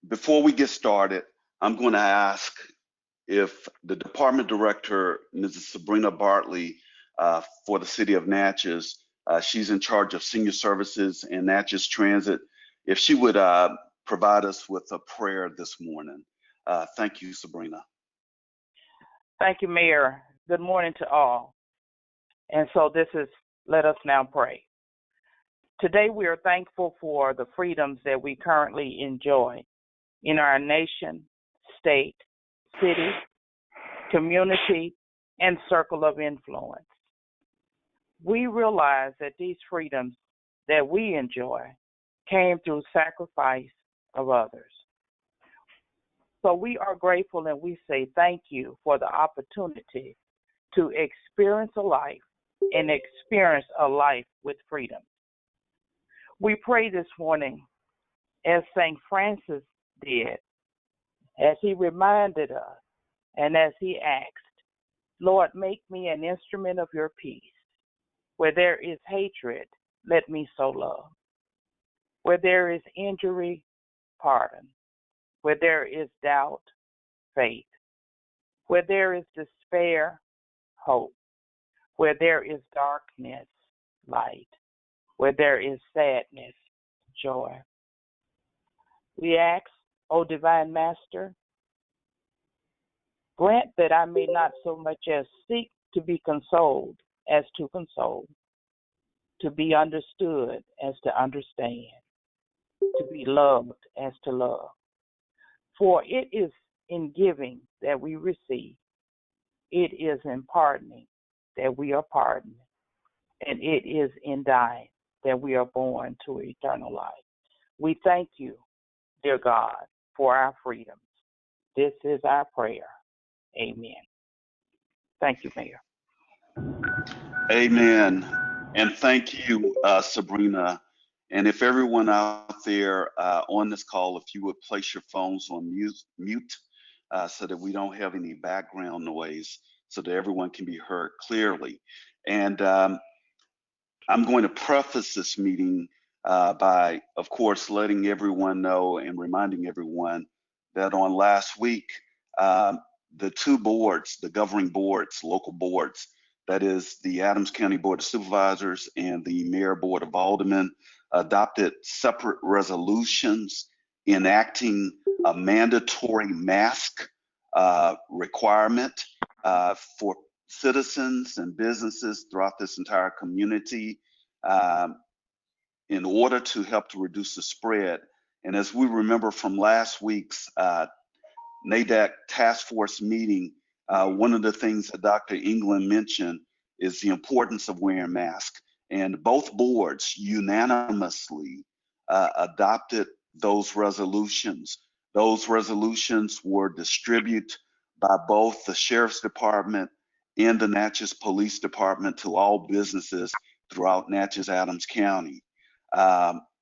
Before we get started, I'm going to ask if the department director, Mrs. Sabrina Bartley, for the city of Natchez, she's in charge of senior services and Natchez Transit, if she would provide us with a prayer this morning. Thank you, Sabrina. Thank you, Mayor. Good morning to all. And so let us now pray. Today we are thankful for the freedoms that we currently enjoy in our nation, state, city, community, and circle of influence. We realize that these freedoms that we enjoy came through sacrifice of others. So we are grateful and we say thank you for the opportunity to experience a life and experience a life with freedom. We pray this morning as St. Francis did, as he reminded us and as he asked, Lord, make me an instrument of your peace. Where there is hatred, let me sow love. Where there is injury, pardon. Where there is doubt, faith. Where there is despair, hope. Where there is darkness, light. Where there is sadness, joy. We ask, O Divine Master, grant that I may not so much as seek to be consoled as to console, to be understood as to understand, to be loved as to love. For it is in giving that we receive. It is in pardoning that we are pardoned. And it is in dying that we are born to eternal life. We thank you, dear God, for our freedoms. This is our prayer. Amen. Thank you, Mayor. Amen. And thank you, Sabrina. And if everyone out there on this call, if you would place your phones on mute so that we don't have any background noise, so that everyone can be heard clearly. And I'm going to preface this meeting by, of course, letting everyone know and reminding everyone that on last week, the two boards, the governing boards, local boards, that is the Adams County Board of Supervisors and the Mayor Board of Aldermen, adopted separate resolutions enacting a mandatory mask requirement for citizens and businesses throughout this entire community in order to help to reduce the spread. And as we remember from last week's NADAC task force meeting, one of the things that Dr. England mentioned is the importance of wearing masks. And both boards unanimously adopted those resolutions. Those resolutions were distributed by both the Sheriff's Department and the Natchez Police Department to all businesses throughout Natchez Adams County.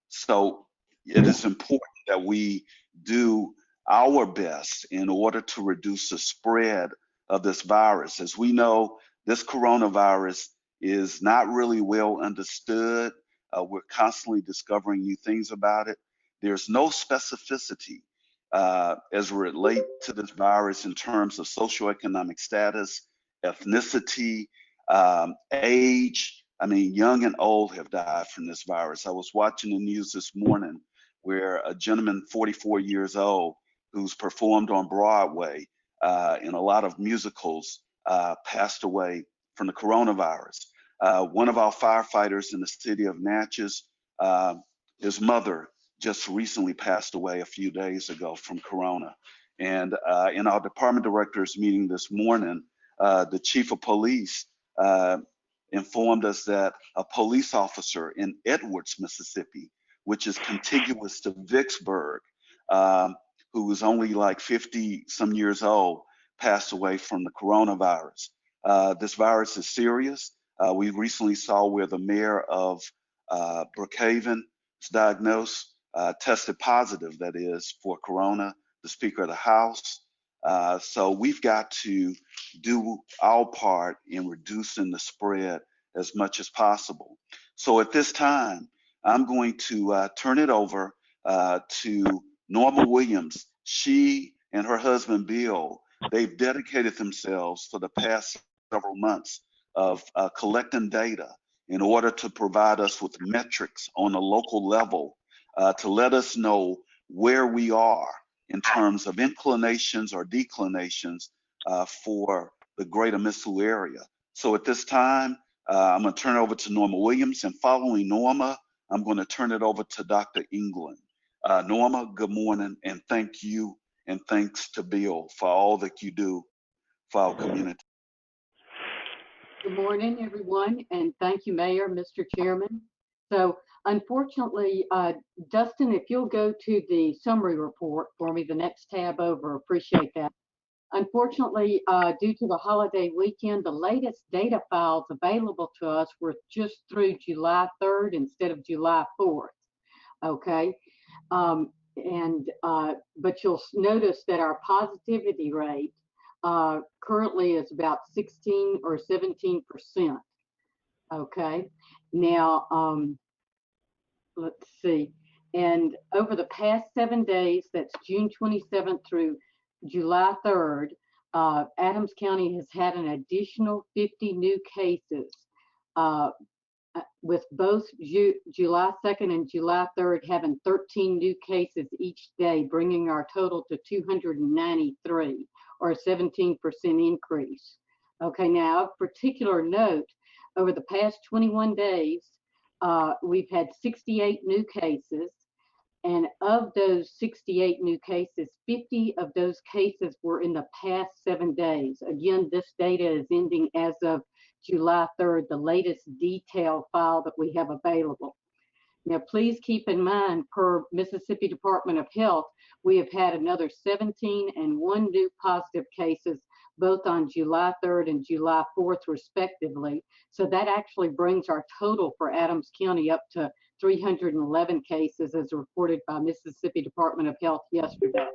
So it is important that we do our best in order to reduce the spread of this virus. As we know, this coronavirus is not really well understood. We're constantly discovering new things about it. There's no specificity as it relates to this virus in terms of socioeconomic status, ethnicity, age. I mean, young and old have died from this virus. I was watching the news this morning where a gentleman, 44 years old, who's performed on Broadway in a lot of musicals, passed away from the coronavirus. One of our firefighters in the city of Natchez, his mother just recently passed away a few days ago from corona. And in our department directors meeting this morning, the chief of police informed us that a police officer in Edwards, Mississippi, which is contiguous to Vicksburg, who was only like 50 some years old, passed away from the coronavirus. This virus is serious. We recently saw where the mayor of Brookhaven was diagnosed, tested positive, that is, for corona, the Speaker of the House. So we've got to do our part in reducing the spread as much as possible. So at this time, I'm going to turn it over to Norma Williams, she and her husband Bill, they've dedicated themselves for the past several months of collecting data in order to provide us with metrics on a local level to let us know where we are in terms of inclinations or declinations for the greater Missou area. So at this time, I'm going to turn it over to Norma Williams, and following Norma, I'm going to turn it over to Dr. England. Norma, good morning, and thank you, and thanks to Bill for all that you do for our community. Good morning, everyone, and thank you, Mayor, Mr. Chairman. So unfortunately, Dustin, if you'll go to the summary report for me, the next tab over, appreciate that. Unfortunately, due to the holiday weekend, the latest data files available to us were just through July 3rd instead of July 4th, okay? But you'll notice that our positivity rate currently is about 16 or 17%, okay? Now, let's see. And over the past 7 days, that's June 27th through July 3rd, Adams County has had an additional 50 new cases, with both July 2nd and July 3rd having 13 new cases each day, bringing our total to 293, or a 17% increase. Okay, now of particular note, over the past 21 days, we've had 68 new cases. And of those 68 new cases, 50 of those cases were in the past 7 days. Again, this data is ending as of July 3rd, the latest detailed file that we have available. Now, please keep in mind, per Mississippi Department of Health, we have had another 17 and 1 new positive cases, both on July 3rd and July 4th, respectively. So that actually brings our total for Adams County up to 311 cases as reported by Mississippi Department of Health yesterday.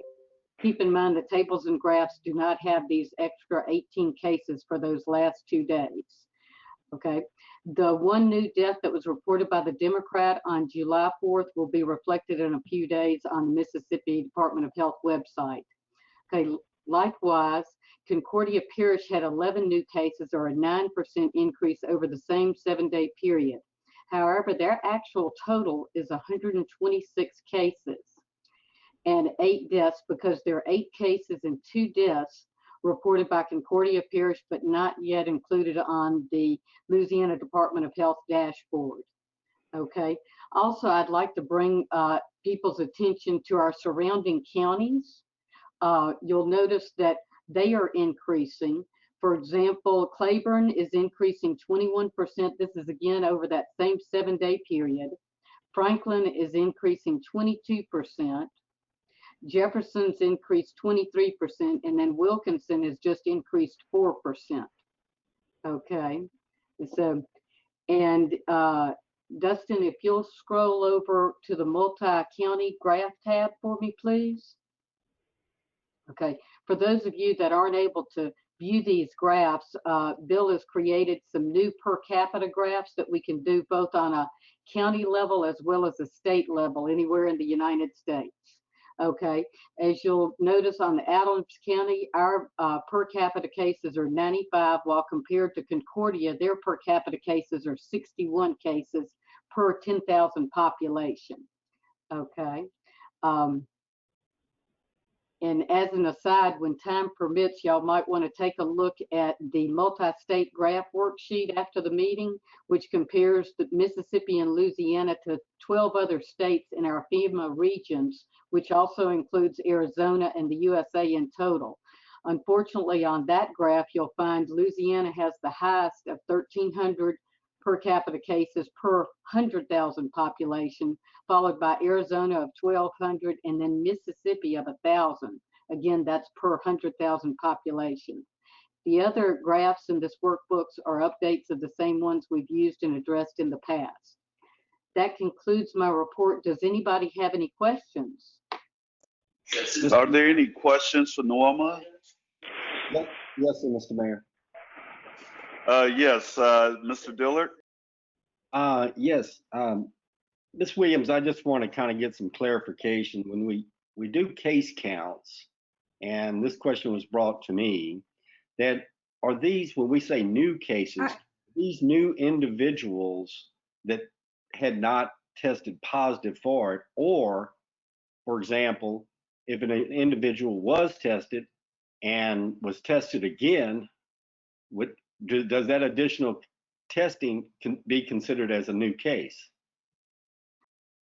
Keep in mind the tables and graphs do not have these extra 18 cases for those last 2 days. Okay, the 1 new death that was reported by the Democrat on July 4th will be reflected in a few days on the Mississippi Department of Health website. Okay, likewise, Concordia Parish had 11 new cases, or a 9% increase over the same 7-day period. However, their actual total is 126 cases and 8 deaths, because there are 8 cases and 2 deaths reported by Concordia Parish, but not yet included on the Louisiana Department of Health dashboard. Okay. Also, I'd like to bring people's attention to our surrounding counties. You'll notice that they are increasing. For example, Claiborne is increasing 21%. This is again over that same 7-day period. Franklin is increasing 22%. Jefferson's increased 23%, and then Wilkinson has just increased 4%. Okay, so, and Dustin, if you'll scroll over to the multi-county graph tab for me, please. Okay, for those of you that aren't able to view these graphs, Bill has created some new per capita graphs that we can do both on a county level as well as a state level anywhere in the United States. Okay, as you'll notice on the Adams County, our per capita cases are 95, while compared to Concordia, their per capita cases are 61 cases per 10,000 population. Okay. And as an aside, when time permits, y'all might want to take a look at the multi-state graph worksheet after the meeting, which compares the Mississippi and Louisiana to 12 other states in our FEMA regions, which also includes Arizona and the USA in total. Unfortunately, on that graph, you'll find Louisiana has the highest of 1,300 per capita cases per 100,000 population, followed by Arizona of 1,200, and then Mississippi of 1,000. Again, that's per 100,000 population. The other graphs in this workbooks are updates of the same ones we've used and addressed in the past. That concludes my report. Does anybody have any questions? Are there any questions for Norma? Yes, Mr. Mayor. Yes, Mr. Dillard. Yes, Ms. Williams, I just want to kind of get some clarification. When we do case counts, and this question was brought to me, that are these, when we say new cases, these new individuals that had not tested positive for it, or, for example, if an individual was tested and was tested again, does that additional testing be considered as a new case?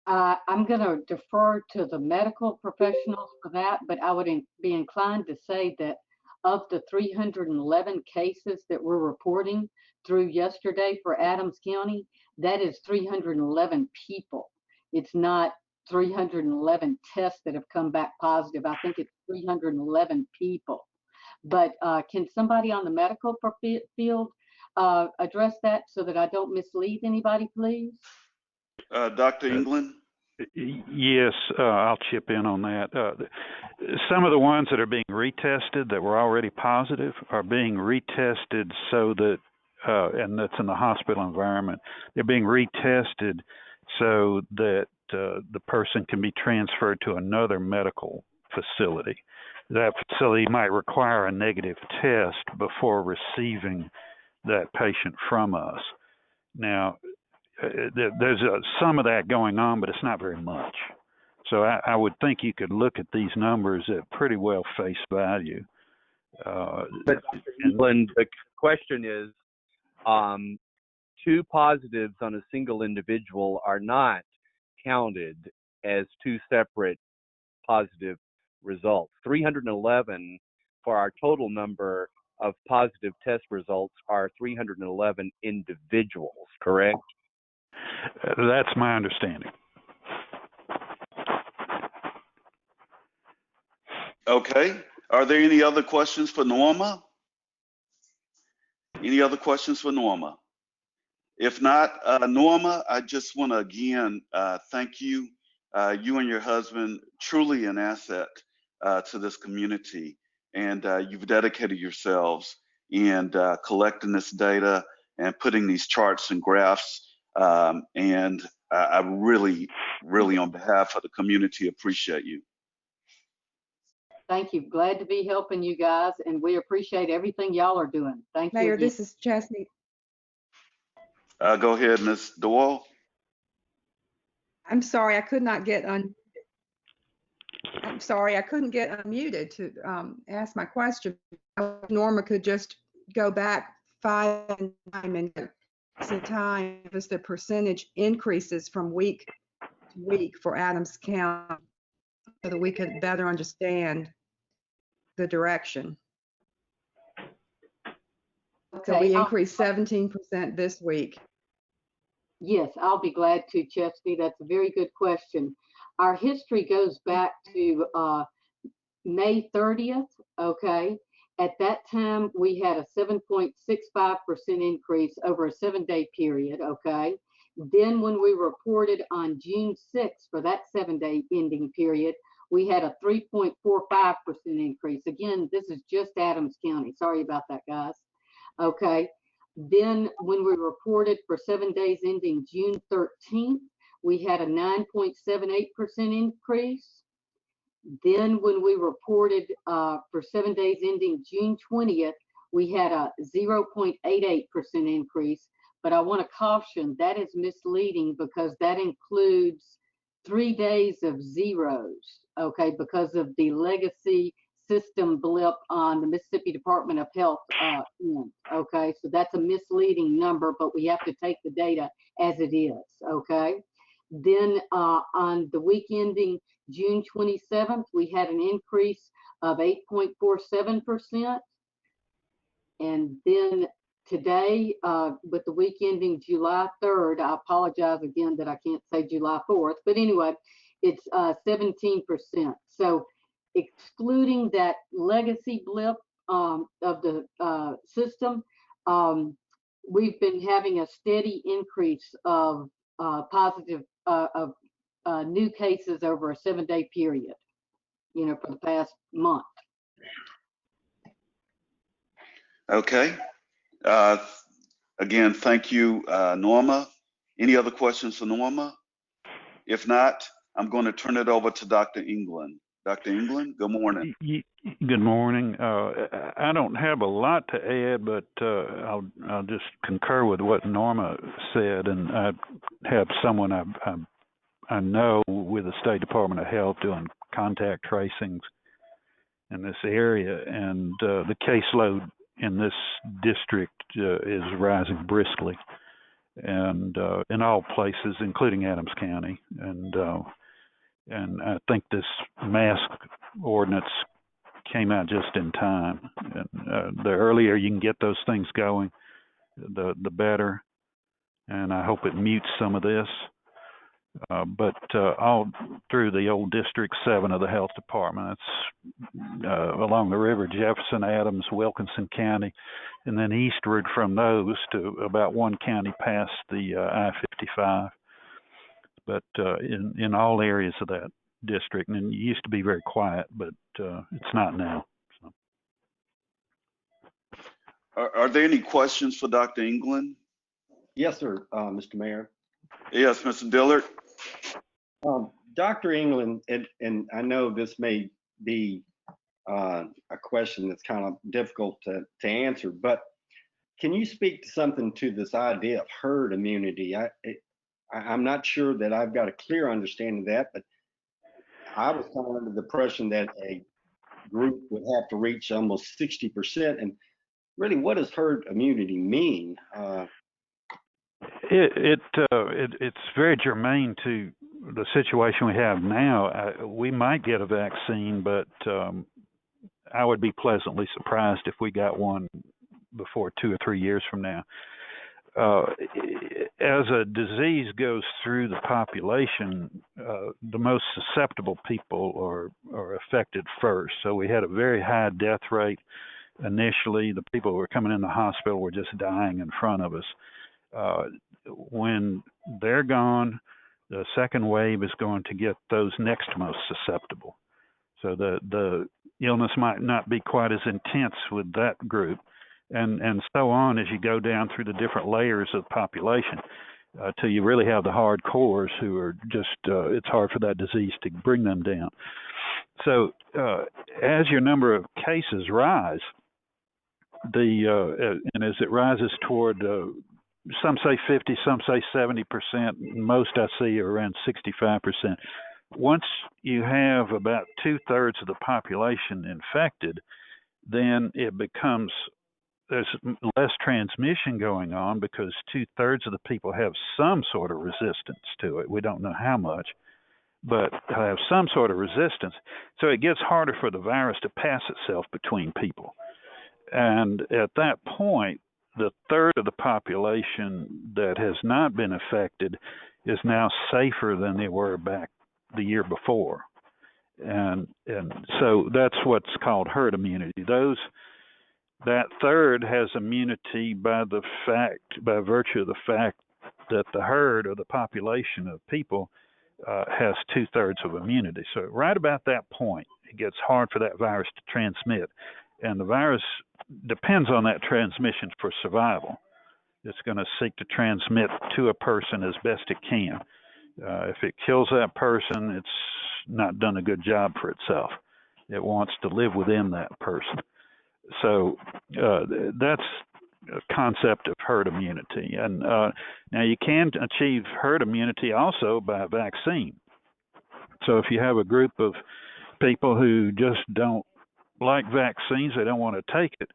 I'm going to defer to the medical professionals for that, but I would be inclined to say that of the 311 cases that we're reporting through yesterday for Adams County, that is 311 people. It's not 311 tests that have come back positive. I think it's 311 people. But can somebody on the medical field address that so that I don't mislead anybody, please? Dr. England? Yes, I'll chip in on that. Some of the ones that are being retested that were already positive are being retested so that, and that's in the hospital environment, they're being retested so that the person can be transferred to another medical facility. That facility might require a negative test before receiving that patient from us. Now, there's some of that going on, but it's not very much. So I would think you could look at these numbers at pretty well face value. But England, the question is, 2 positives on a single individual are not counted as 2 separate positive results. 311 for our total number of positive test results are 311 individuals, correct? That's my understanding. Okay. Are there any other questions for Norma? Any other questions for Norma? If not, Norma, I just want to again thank you. You and your husband, truly an asset to this community, and you've dedicated yourselves in collecting this data and putting these charts and graphs. And I really, really, on behalf of the community, appreciate you. Thank you. Glad to be helping you guys, and we appreciate everything y'all are doing. Thank you. Mayor, again. this is Chesney. Go ahead, Ms. Doyle. I'm sorry, I could not get I'm sorry, I couldn't get unmuted to ask my question. Norma could just go back 5 and time as the percentage increases from week to week for Adams County so that we could better understand the direction. So we increased 17% this week. Yes, I'll be glad to, Chesney. That's a very good question. Our history goes back to May 30th, okay? At that time, we had a 7.65% increase over a 7-day period, okay? Then when we reported on June 6th for that 7-day ending period, we had a 3.45% increase. Again, this is just Adams County. Sorry about that, guys. Okay. Then when we reported for 7 days ending June 13th, we had a 9.78% increase. Then when we reported for 7 days ending June 20th, we had a 0.88% increase. But I want to caution that is misleading because that includes 3 days of zeros, okay, because of the legacy system blip on the Mississippi Department of Health end, okay? So that's a misleading number, but we have to take the data as it is, okay? Then on the week ending June 27th, we had an increase of 8.47%. And then today, with the week ending July 3rd, I apologize again that I can't say July 4th, but anyway, it's 17%. So excluding that legacy blip of the system, we've been having a steady increase of positive new cases over a 7-day period, you know, for the past month. Okay. Again, thank you, Norma. Any other questions for Norma? If not, I'm going to turn it over to Dr. England. Dr. England, good morning. Good morning. I don't have a lot to add, but I'll just concur with what Norma said, and I have someone I know with the State Department of Health doing contact tracings in this area, and the caseload in this district is rising briskly, and in all places, including Adams County, and I think this mask ordinance came out just in time. And the earlier you can get those things going, the better. And I hope it mutes some of this. But all through the old District 7 of the Health Department, it's along the river, Jefferson, Adams, Wilkinson County, and then eastward from those to about one county past the I-55. But in all areas of that district, and it used to be very quiet, but it's not now. So. Are there any questions for Dr. England? Yes, sir, Mr. Mayor. Yes, Mr. Dillard. Dr. England, and I know this may be a question that's kind of difficult to answer, but can you speak to something to this idea of herd immunity? I'm not sure that I've got a clear understanding of that, but I was kind of under the impression that a group would have to reach almost 60%. And really, what does herd immunity mean? It's very germane to the situation we have now. We might get a vaccine, but I would be pleasantly surprised if we got one before 2 or 3 years from now. As a disease goes through the population, the most susceptible people are affected first. So we had a very high death rate initially. The people who were coming in the hospital were just dying in front of us. When they're gone, the second wave is going to get those next most susceptible. So the illness might not be quite as intense with that group. And so on as you go down through the different layers of the population till you really have the hard cores who are just, it's hard for that disease to bring them down. So as your number of cases rise, and as it rises toward, some say 50, some say 70%, most I see are around 65%. Once you have about 2/3 of the population infected, then it becomes there's less transmission going on because 2/3 of the people have some sort of resistance to it. We don't know how much, but have some sort of resistance. So it gets harder for the virus to pass itself between people. And at that point, the third of the population that has not been affected is now safer than they were back the year before. And so that's what's called herd immunity. That third has immunity by virtue of the fact that the herd or the population of people has 2/3 of immunity. So right about that point, it gets hard for that virus to transmit. And the virus depends on that transmission for survival. It's going to seek to transmit to a person as best it can. If it kills that person, it's not done a good job for itself. It wants to live within that person. So that's a concept of herd immunity. And now you can achieve herd immunity also by vaccine. So if you have a group of people who just don't like vaccines, they don't want to take it,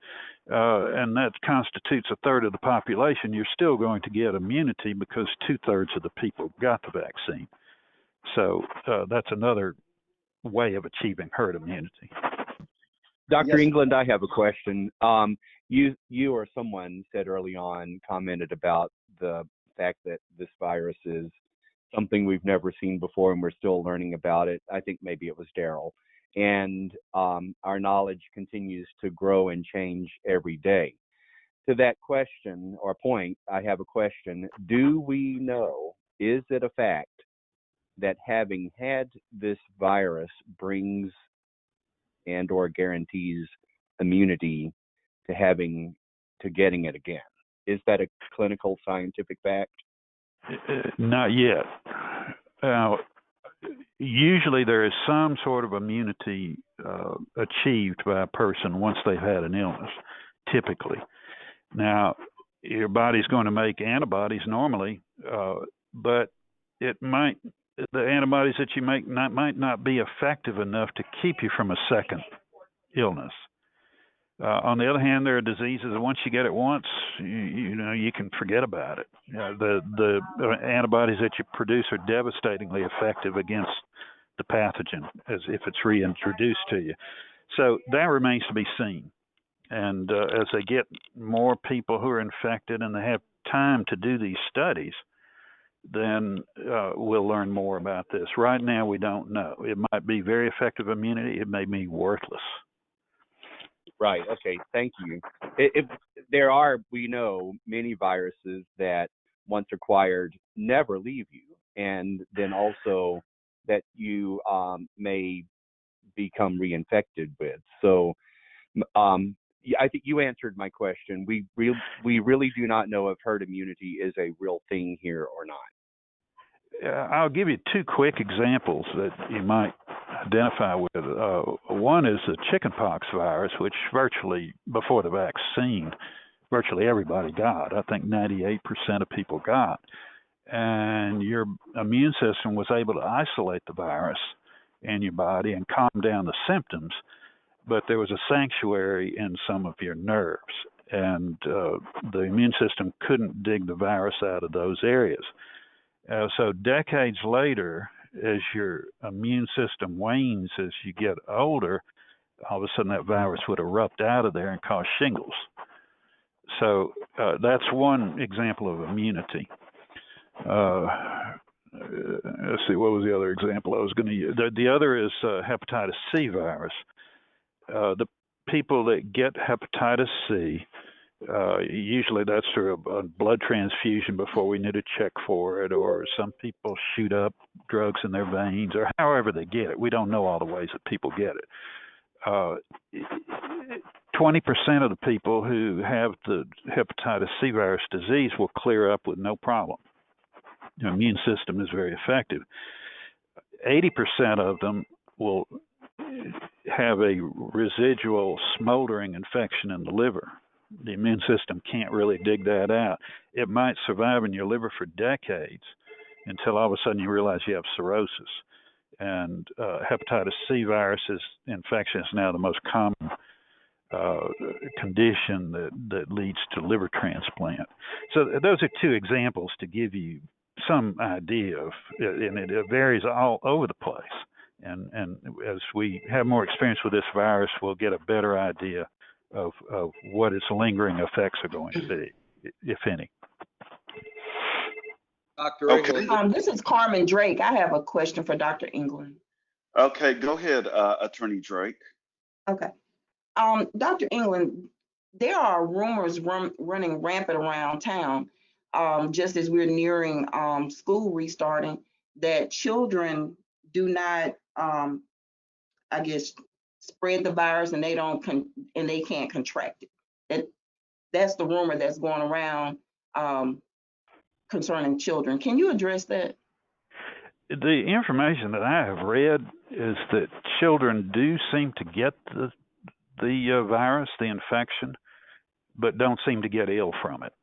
and that constitutes 1/3 of the population, you're still going to get immunity because 2/3 of the people got the vaccine. So that's another way of achieving herd immunity. Dr. Yes. England, I have a question. You or someone said early on, commented about the fact that this virus is something we've never seen before and we're still learning about it. I think maybe it was Daryl. And our knowledge continues to grow and change every day. To that question or point, I have a question. Do we know, is it a fact that having had this virus brings and or guarantees immunity to getting it again? Is that a clinical scientific fact? Not yet. usually there is some sort of immunity achieved by a person once they've had an illness, typically. Now, your body's going to make antibodies normally, but the antibodies that you make might not be effective enough to keep you from a second illness. On the other hand, there are diseases that once you get it once, you can forget about it. The antibodies that you produce are devastatingly effective against the pathogen as if it's reintroduced to you. So that remains to be seen. And as they get more people who are infected and they have time to do these studies, then we'll learn more about this. Right now, we don't know. It might be very effective immunity. It may be worthless. Right. Okay. Thank you. If there are, we know, many viruses that once acquired never leave you, and then also that you may become reinfected with. So I think you answered my question. We really do not know if herd immunity is a real thing here or not. I'll give you two quick examples that you might identify with. One is the chickenpox virus, which virtually, before the vaccine, virtually everybody got. I think 98% of people got. And your immune system was able to isolate the virus in your body and calm down the symptoms, but there was a sanctuary in some of your nerves, and the immune system couldn't dig the virus out of those areas. So decades later, as your immune system wanes as you get older, all of a sudden that virus would erupt out of there and cause shingles. So that's one example of immunity. Let's see, what was the other example I was going to use? The other is hepatitis C virus. The people that get hepatitis C, usually that's through a blood transfusion before we need to check for it, or some people shoot up drugs in their veins, or however they get it. We don't know all the ways that people get it. 20% of the people who have the hepatitis C virus disease will clear up with no problem. The immune system is very effective. 80% of them will have a residual smoldering infection in the liver. The immune system can't really dig that out. It might survive in your liver for decades until all of a sudden you realize you have cirrhosis. And hepatitis C virus infection is now the most common condition that leads to liver transplant. So those are two examples to give you some idea of, and it varies all over the place. And as we have more experience with this virus, we'll get a better idea of what its lingering effects are going to be, if any. Dr. England. This is Carmen Drake. I have a question for Dr. England. Okay, go ahead, Attorney Drake. Okay. Dr. England, there are rumors running rampant around town, just as we're nearing school restarting, that children do not, I guess, spread the virus, and they can't contract it. That's the rumor that's going around concerning children. Can you address that? The information that I have read is that children do seem to get the virus, the infection, but don't seem to get ill from it,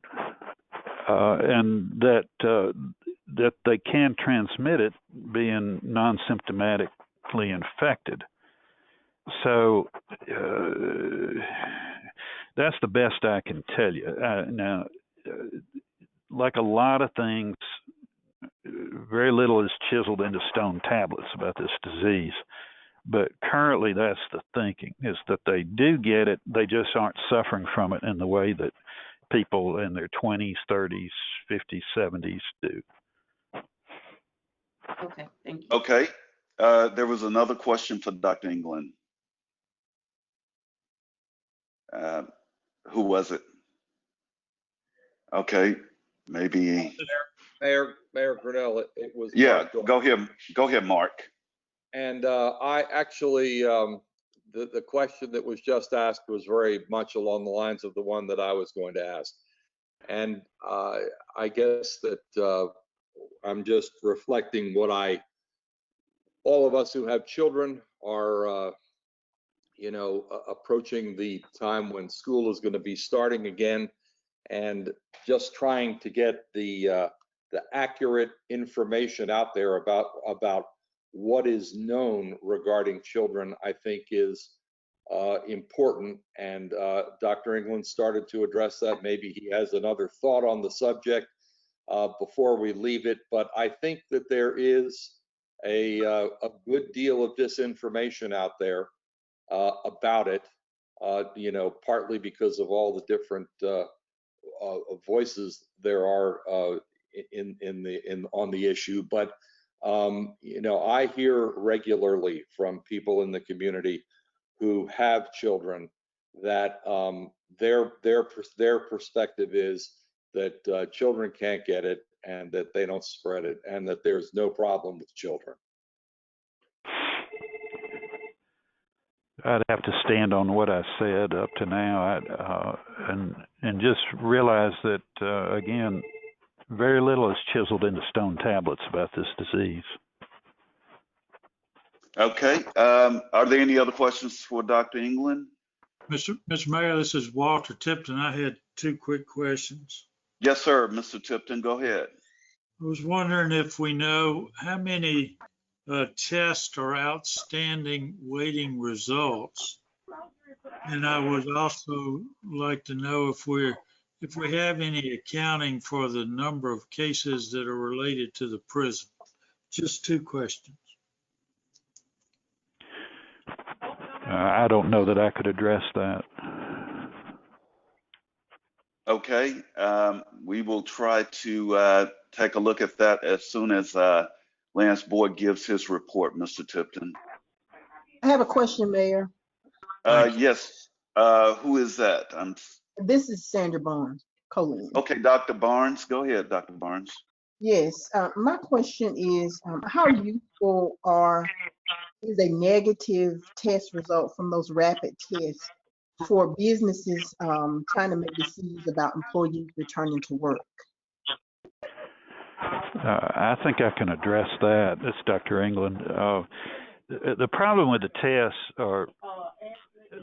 and that they can transmit it being non-symptomatically infected. So that's the best I can tell you. Now, like a lot of things, very little is chiseled into stone tablets about this disease. But currently, that's the thinking, is that they do get it, they just aren't suffering from it in the way that people in their 20s, 30s, 50s, 70s do. Okay, thank you. Okay, there was another question for Dr. England. Who was it? Okay, maybe. Mayor Grinnell, it was. Yeah, go ahead, Mark. And I actually, the question that was just asked was very much along the lines of the one that I was going to ask. And I guess that I'm just reflecting what I all of us who have children are, approaching the time when school is going to be starting again, and just trying to get the accurate information out there about what is known regarding children, I think is important. And Dr. England started to address that. Maybe he has another thought on the subject before we leave it. But I think that there is a good deal of disinformation out there about it, partly because of all the different voices there are on the issue. But I hear regularly from people in the community who have children that their perspective is that children can't get it and that they don't spread it and that there's no problem with children. I'd have to stand on what I said up to now, and just realize that again, very little is chiseled into stone tablets about this disease. Okay. Are there any other questions for Dr. England? Mr. Mayor, this is Walter Tipton. I had two quick questions. Yes, sir. Mr. Tipton, go ahead. I was wondering if we know how many tests are outstanding waiting results. And I would also like to know if we have any accounting for the number of cases that are related to the prison. Just two questions. I don't know that I could address that. Okay. We will try to take a look at that as soon as Lance Boyd gives his report, Mr. Tipton. I have a question, Mayor. Yes. Who is that? This is Sandra Barnes, Colleen. Okay, Dr. Barnes. Go ahead, Dr. Barnes. Yes. My question is, how useful is a negative test result from those rapid tests for businesses trying to make decisions about employees returning to work? I think I can address that. It's Dr. England. The problem with the tests are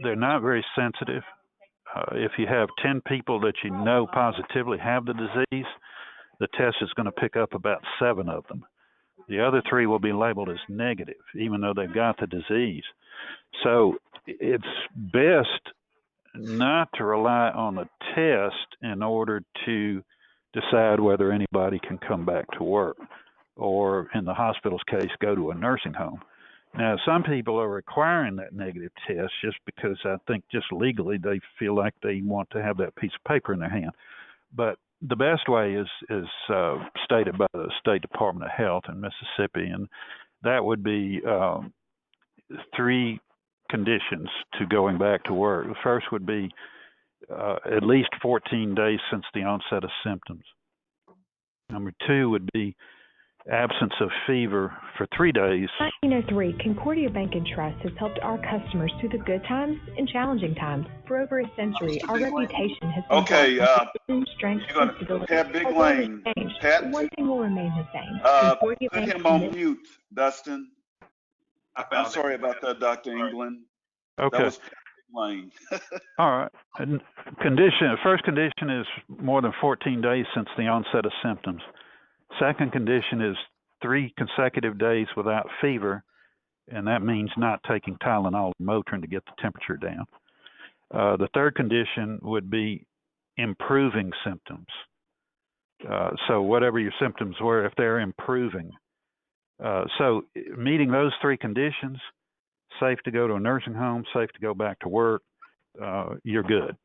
they're not very sensitive. If you have 10 people that you know positively have the disease, the test is going to pick up about 7 of them. The other 3 will be labeled as negative, even though they've got the disease. So it's best not to rely on the test in order to decide whether anybody can come back to work, or in the hospital's case, go to a nursing home. Now, some people are requiring that negative test just because I think just legally they feel like they want to have that piece of paper in their hand. But the best way is stated by the State Department of Health in Mississippi, and that would be 3 conditions to going back to work. The first would be at least 14 days since the onset of symptoms. Number 2 would be absence of fever for 3 days. 1903, Concordia Bank and Trust has helped our customers through the good times and challenging times. For over a century, our reputation has been strength and stability. Pat Big Lane. Pat, one thing will remain the same. Put him on mute, Dustin. I'm sorry about that, Dr. England. Okay. That was Pat Big Lane. All right. First condition is more than 14 days since the onset of symptoms. Second condition is 3 consecutive days without fever, and that means not taking Tylenol or Motrin to get the temperature down. The third condition would be improving symptoms. So whatever your symptoms were, if they're improving. So meeting those 3 conditions, safe to go to a nursing home, safe to go back to work, you're good.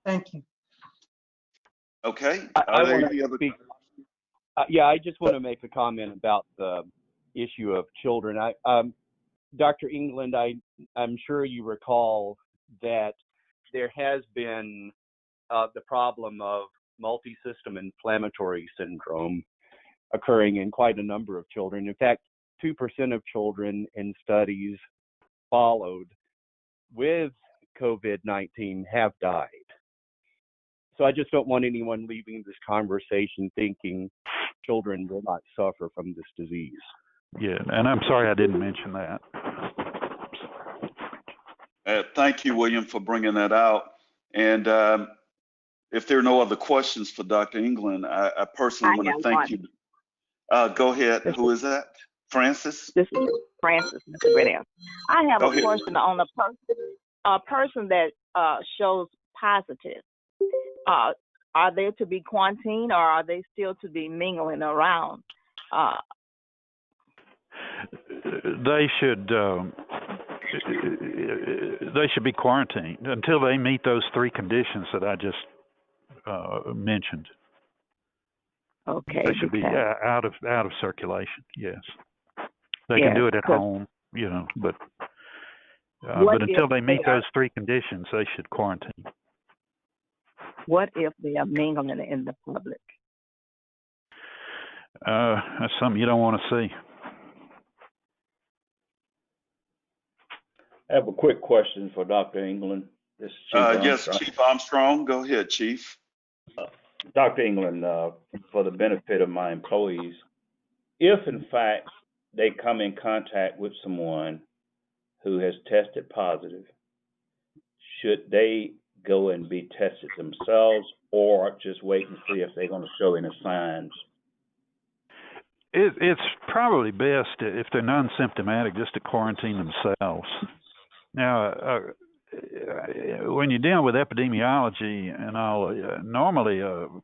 Thank you. Okay. I just want to make a comment about the issue of children. Dr. England, I'm sure you recall that there has been the problem of multisystem inflammatory syndrome occurring in quite a number of children. In fact, 2% of children in studies followed with COVID-19 have died. So I just don't want anyone leaving this conversation thinking children will not suffer from this disease. Yeah, and I'm sorry I didn't mention that. Thank you, William, for bringing that out. And if there are no other questions for Dr. England, I personally want to thank you. Go ahead. Who is that? Francis? This is Francis, Mr. Grenier. I have Go a ahead. question on a person that shows positive. Are they to be quarantined, or are they still to be mingling around? They should be quarantined until they meet those 3 conditions that I just mentioned. Okay. They should be out of circulation. Yes, they can do it at home, but until they meet those 3 conditions, they should quarantine. What if they are mingling in the public? That's something you don't want to see. I have a quick question for Dr. England. This is Chief Armstrong. Yes, Chief Armstrong. Go ahead, Chief. Dr. England, for the benefit of my employees, if in fact they come in contact with someone who has tested positive, should they go and be tested themselves, or just wait and see if they're going to show any signs? It's probably best if they're non-symptomatic just to quarantine themselves. Now, when you're dealing with epidemiology and all, normally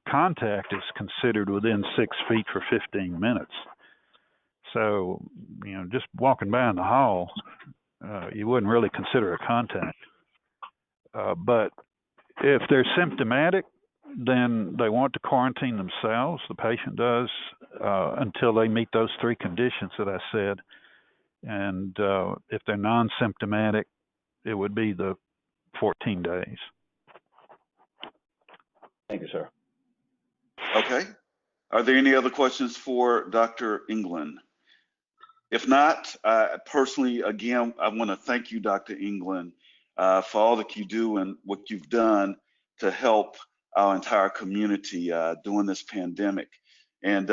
contact is considered within 6 feet for 15 minutes. So, just walking by in the hall, you wouldn't really consider a contact. But if they're symptomatic, then they want to quarantine themselves, the patient does, until they meet those 3 conditions that I said. And if they're non-symptomatic, it would be the 14 days. Thank you, sir. Okay. Are there any other questions for Dr. England? If not, personally, again, I want to thank you, Dr. England, for all that you do and what you've done to help our entire community during this pandemic. And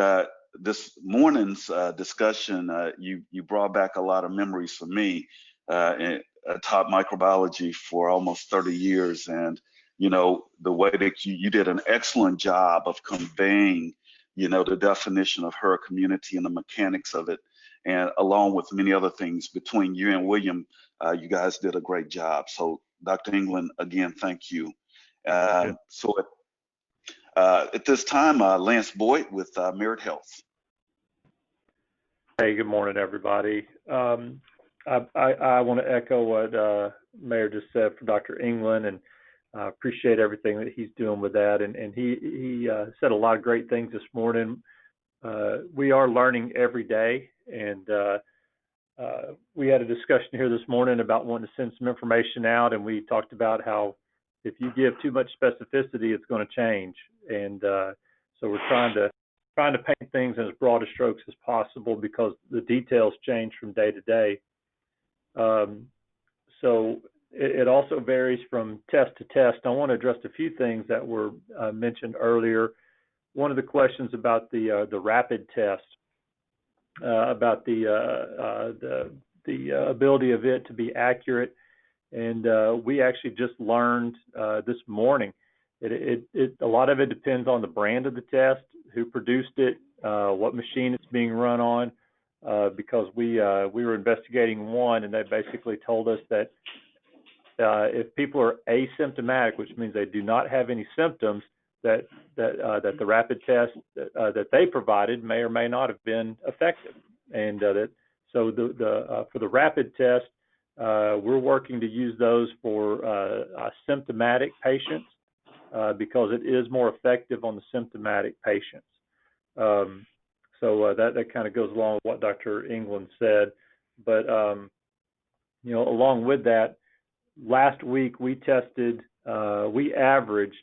this morning's discussion, you brought back a lot of memories for me. I taught microbiology for almost 30 years, and the way that you did an excellent job of conveying the definition of herd community and the mechanics of it, and along with many other things. Between you and William, you guys did a great job. So Dr. England, again, thank you. So at this time, Lance Boyd with Merit Health. Hey, good morning, everybody. I want to echo what Mayor just said for Dr. England, and appreciate everything that he's doing with that. And he said a lot of great things this morning. We are learning every day, and we had a discussion here this morning about wanting to send some information out, and we talked about how if you give too much specificity, it's going to change. And so we're trying to paint things in as broad a strokes as possible because the details change from day to day. So it also varies from test to test. I want to address a few things that were mentioned earlier. One of the questions about the rapid test, about the ability of it to be accurate, and we actually just learned this morning. A lot of it depends on the brand of the test, who produced it, what machine it's being run on. Because we were investigating one, and they basically told us that if people are asymptomatic, which means they do not have any symptoms, that the rapid test that they provided may or may not have been effective. And so for the rapid test, we're working to use those for symptomatic patients because it is more effective on the symptomatic patients. So that kind of goes along with what Dr. England said. But, along with that, last week we averaged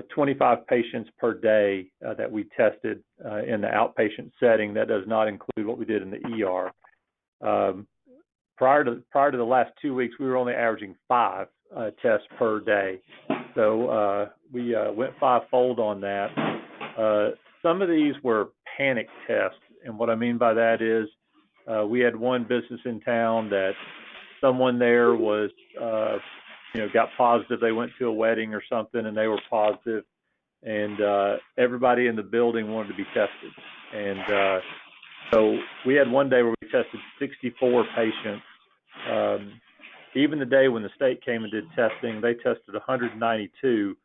25 patients per day that we tested in the outpatient setting. That does not include what we did in the ER. Prior to the last 2 weeks, we were only averaging 5 tests per day. So we went 5-fold on that. Some of these were panic tests, and what I mean by that is We had one business in town that someone there was, got positive. They went to a wedding or something and they were positive, and everybody in the building wanted to be tested. And so we had one day where we tested 64 patients. Even the day when the state came and did testing, they tested 192.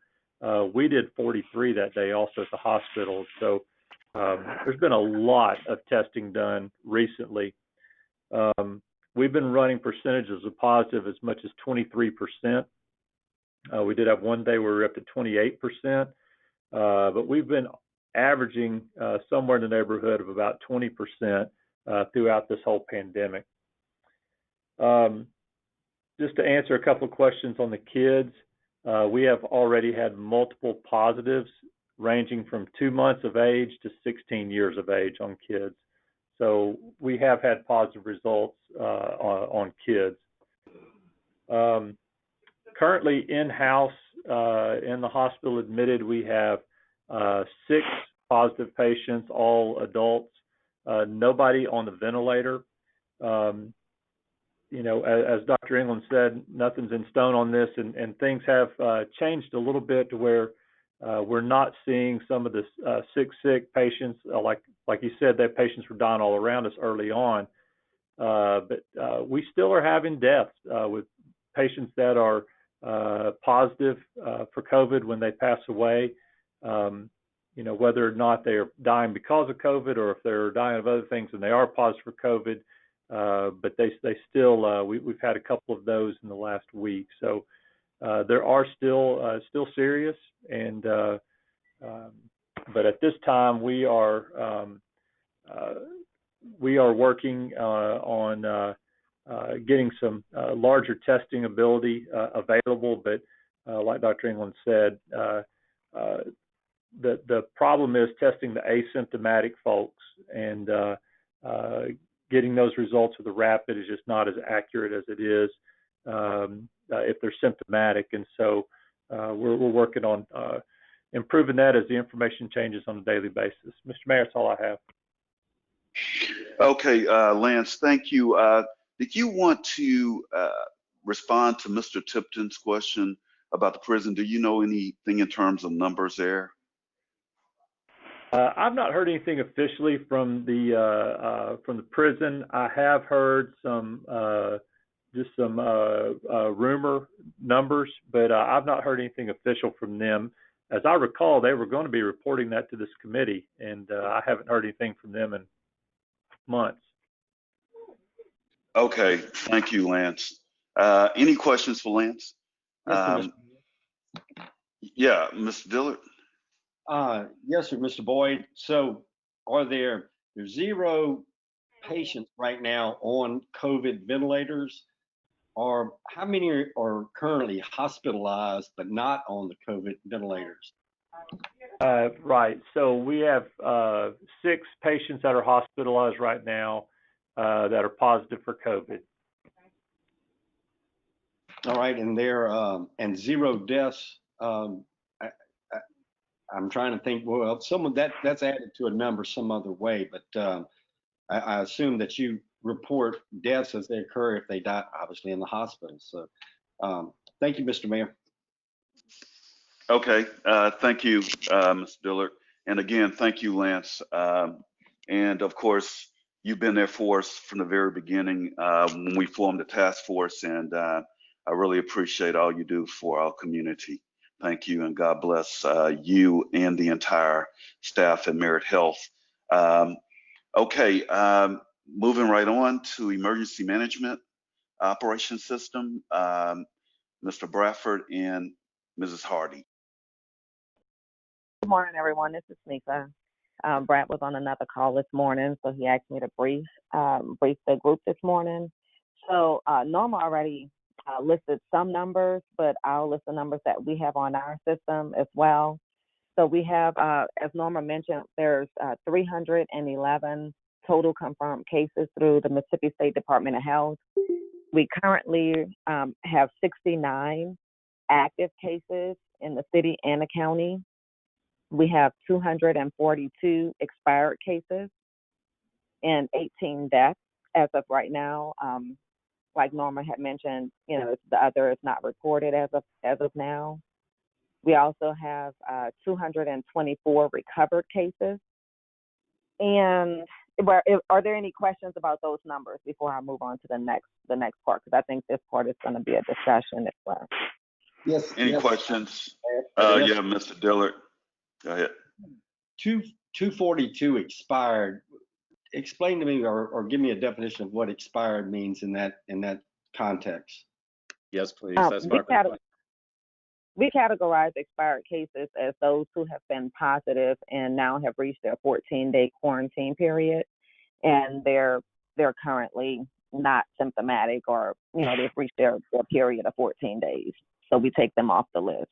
We did 43 that day also at the hospital. So there's been a lot of testing done recently. We've been running percentages of positive as much as 23%. We did have one day where we were up to 28%, but we've been averaging somewhere in the neighborhood of about 20% throughout this whole pandemic. Just to answer a couple of questions on the kids, we have already had multiple positives ranging from 2 months of age to 16 years of age on kids. So we have had positive results on kids. Currently in-house, in the hospital admitted, we have 6 positive patients, all adults, nobody on the ventilator. As Dr. England said, nothing's in stone on this, and things have changed a little bit to where we're not seeing some of the sick patients. Like you said, that patients were dying all around us early on. But we still are having deaths with patients that are positive for COVID when they pass away. Whether or not they are dying because of COVID or if they're dying of other things and they are positive for COVID, but they still, we've had a couple of those in the last week. So there are still serious, and but at this time we are working on getting some larger testing ability available. But like Dr. England said, the problem is testing the asymptomatic folks, and getting those results with the rapid is just not as accurate as it is if they're symptomatic. And so we're working on improving that as the information changes on a daily basis. Mr. Mayor, that's all I have. Okay, Lance, thank you. Did you want to respond to Mr. Tipton's question about the prison? Do you know anything in terms of numbers there? I've not heard anything officially from the prison. I have heard some rumor numbers, but I've not heard anything official from them. As I recall, they were going to be reporting that to this committee, and I haven't heard anything from them in months. Okay, thank you, Lance. Any questions for Lance? Yeah, Mr. Dillard. Yes, sir, Mr. Boyd. So there's 0 patients right now on COVID ventilators, or how many are currently hospitalized but not on the COVID ventilators? Right. So we have 6 patients that are hospitalized right now that are positive for COVID. All right, and and 0 deaths. I'm trying to think. Well, that's added to a number some other way, but I assume that you report deaths as they occur if they die, obviously, in the hospital. So, thank you, Mr. Mayor. Okay, thank you, Mr. Dillard, and again, thank you, Lance. And of course, you've been there for us from the very beginning when we formed the task force, and I really appreciate all you do for our community. Thank you, and God bless you and the entire staff at Merit Health. Okay, moving right on to Emergency Management Operations System, Mr. Bradford and Mrs. Hardy. Good morning, everyone. This is Sneeka. Brad was on another call this morning, so he asked me to brief the group this morning. So Norma already listed some numbers, but I'll list the numbers that we have on our system as well. So we have, as Norma mentioned, there's 311 total confirmed cases through the Mississippi State Department of Health. We currently have 69 active cases in the city and the county. We have 242 expired cases and 18 deaths. as of right now. Like Norma had mentioned, the other is not reported as of now. We also have 224 recovered cases. And are there any questions about those numbers before I move on to the next part? Because I think this part is going to be a discussion as well. Yes. Any questions? Yeah, Mr. Dillard. Go ahead. 242 expired. Explain to me or give me a definition of what expired means in that context. Yes, please. That's my question. We categorize expired cases as those who have been positive and now have reached their 14-day quarantine period, and they're currently not symptomatic, or they've reached their period of 14 days. So we take them off the list.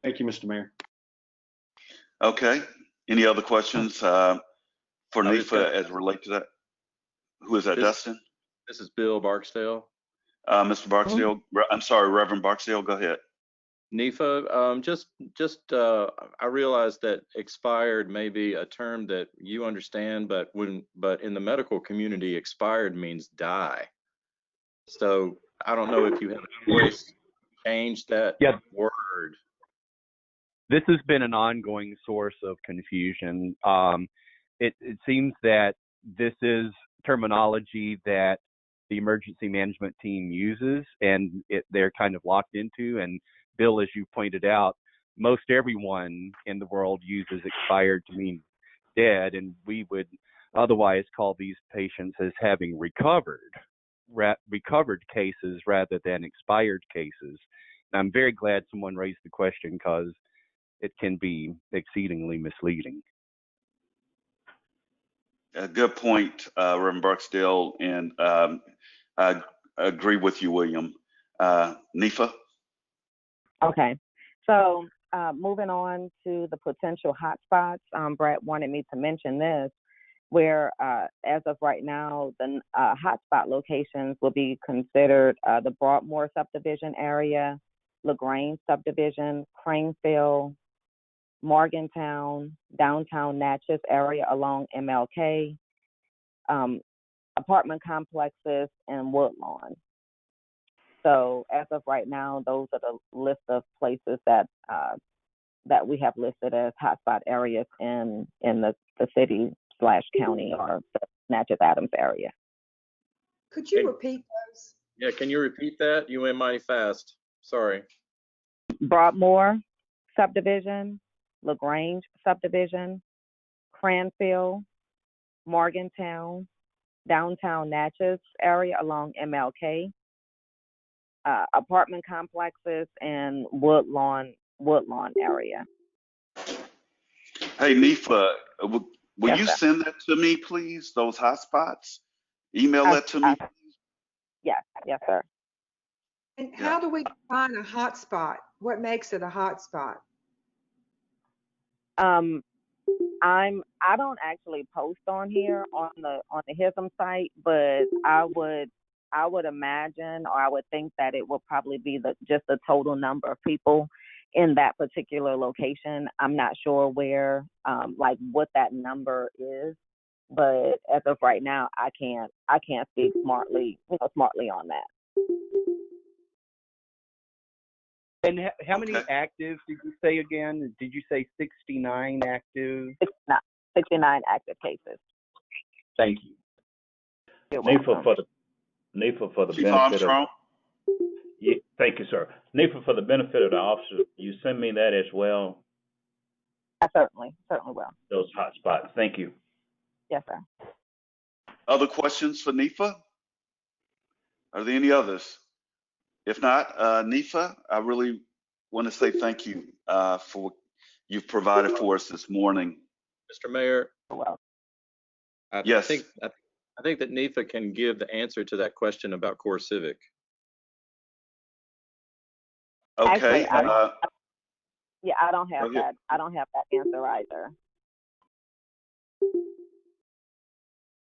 Thank you, Mr. Mayor. Okay. Any other questions for NIFA as relate to that? Who is that, Dustin? This is Bill Barksdale. Mr. Barksdale, I'm sorry, Reverend Barksdale, go ahead. NIFA, I realize that expired may be a term that you understand, but in the medical community, expired means die. So I don't know if you have a voice to change that word. This has been an ongoing source of confusion. It seems that this is terminology that the emergency management team uses, and they're kind of locked into. And Bill, as you pointed out, most everyone in the world uses expired to mean dead, and we would otherwise call these patients as having recovered cases rather than expired cases. And I'm very glad someone raised the question, because it can be exceedingly misleading. A good point, Reverend Barksdale, and I agree with you, William. NIFA? Okay, so moving on to the potential hotspots, Brett wanted me to mention this, where as of right now, the hotspot locations will be considered the Broadmoor subdivision area, LaGrange subdivision, Craneville, Morgantown, downtown Natchez area along MLK, apartment complexes, and Woodlawn. So as of right now, those are the list of places that we have listed as hotspot areas in the city/county or the Natchez Adams area. Could you repeat those? Yeah, can you repeat that? You went mighty fast. Sorry. Broadmoor subdivision, LaGrange subdivision, Craneville, Morgantown, downtown Natchez area along MLK, apartment complexes, and Woodlawn area. Hey, NIFA, will you send that to me, please? Those hotspots? Email that to me, please? Yes, sir. And how do we define a hotspot? What makes it a hotspot? I don't actually post on here on the HISM site, but I would imagine, or I would think that it will probably be just the total number of people in that particular location. I'm not sure where, what that number is, but as of right now, I can't speak smartly on that. And how many active did you say again? Did you say 69 active? 69 active cases. Thank you. NIFA for the Chief benefit Armstrong? thank you, sir. NIFA, for the benefit of the officers, you send me that as well? I certainly will. Those hot spots. Thank you. Yes, sir. Other questions for NIFA? Are there any others? If not, NIFA, I really want to say thank you for what you've provided for us this morning. Mr. Mayor. Well, I think that NIFA can give the answer to that question about core civic. Okay. Actually, I don't have that. I don't have that answer either.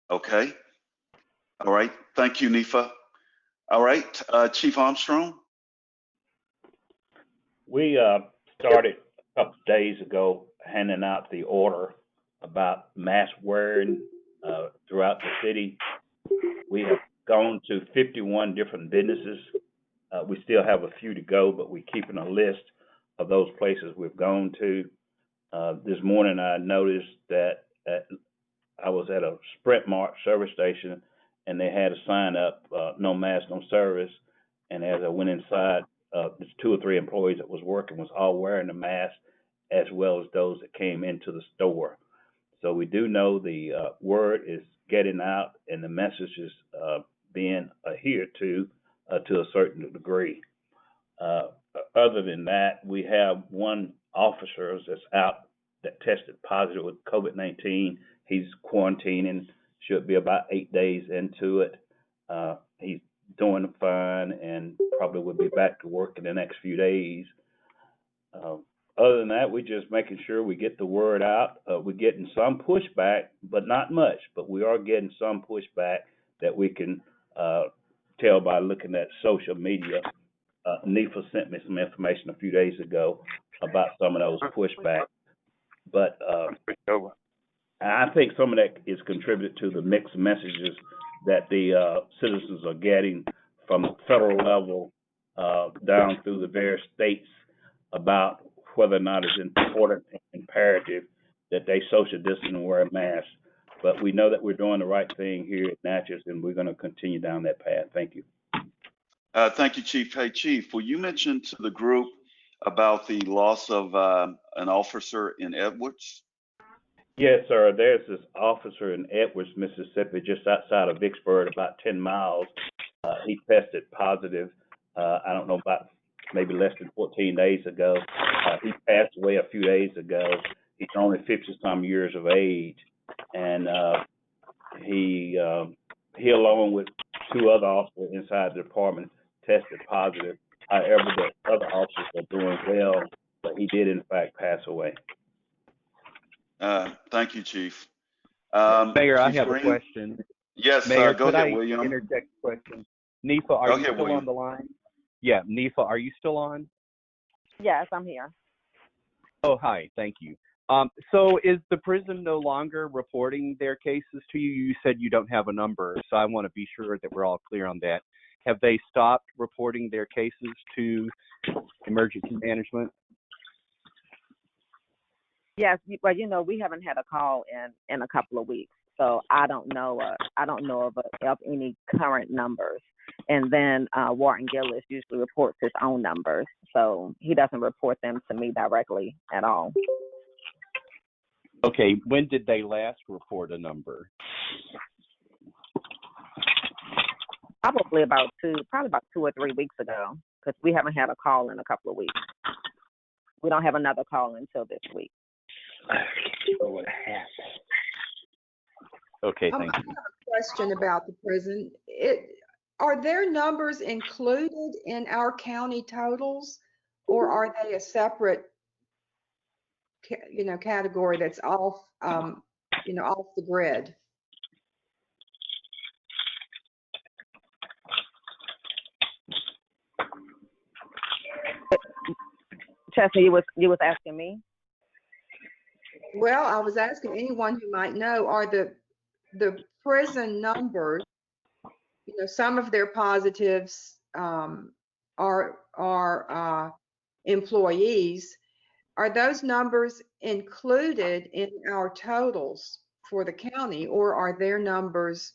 Okay. All right. Thank you, NIFA. All right, Chief Armstrong. We started a couple of days ago handing out the order about mask wearing throughout the city. We have gone to 51 different businesses. We still have a few to go, but we're keeping a list of those places we've gone to. This morning I noticed that I was at a Sprint Mart service station and they had a sign up, no mask, no service. And as I went inside, there's 2 or 3 employees that was working was all wearing the mask, as well as those that came into the store. So we do know the word is getting out and the message is being adhered to a certain degree. Other than that, we have one officer that's out that tested positive with COVID-19. He's quarantining, should be about 8 days into it. He's doing fine and probably will be back to work in the next few days. Other than that, we're just making sure we get the word out. We're getting some pushback, but not much. But we are getting some pushback that we can tell by looking at social media. NIFA sent me some information a few days ago about some of those pushbacks. But I think some of that is contributed to the mixed messages that the citizens are getting from the federal level down through the various states about whether or not it's important and imperative that they social distance and wear a mask. But we know that we're doing the right thing here at Natchez, and we're going to continue down that path. Thank you. Thank you, Chief. Hey, Chief, will you mention to the group about the loss of an officer in Edwards? Yes, sir. There's this officer in Edwards, Mississippi, just outside of Vicksburg, about 10 miles. He tested positive, I don't know, about maybe less than 14 days ago. He passed away a few days ago. He's only 50-some years of age. And he along with 2 other officers inside the department, tested positive. However, the other officers are doing well, but he did, in fact, pass away. Thank you, Chief. Mayor, I Chief have Green? a question. Yes, Mayor, go could ahead, I William. interject a question? NIFA, are Go you ahead, still William. on the line? Yeah, NIFA, are you still on? Yes, I'm here. Oh, hi. Thank you. So is the prison no longer reporting their cases to you? You said you don't have a number, so I want to be sure that we're all clear on that. Have they stopped reporting their cases to emergency management? Yes, but we haven't had a call in a couple of weeks, so I don't know of any current numbers. And then Warden Gillis usually reports his own numbers, so he doesn't report them to me directly at all. Okay, when did they last report a number? Probably about 2 or 3 weeks ago, because we haven't had a call in a couple of weeks. We don't have another call until this week. Okay, thank I you. have a question about the prison. Are their numbers included in our county totals, or are they a separate, category that's off, off the grid? Chestnut, you was asking me? Well, I was asking anyone who might know, are the prison numbers, some of their positives are employees. Are those numbers included in our totals for the county, or are their numbers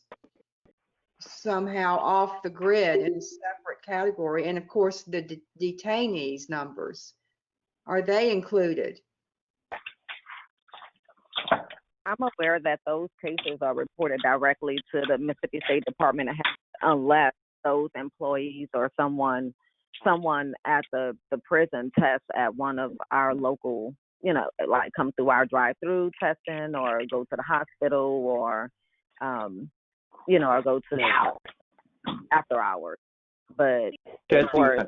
somehow off the grid in a separate category? And of course, the detainees numbers, are they included? I'm aware that those cases are reported directly to the Mississippi State Department of Health, unless those employees or someone at the prison tests at one of our local, like come through our drive-through testing, or go to the hospital, or or go to after hours. But as far as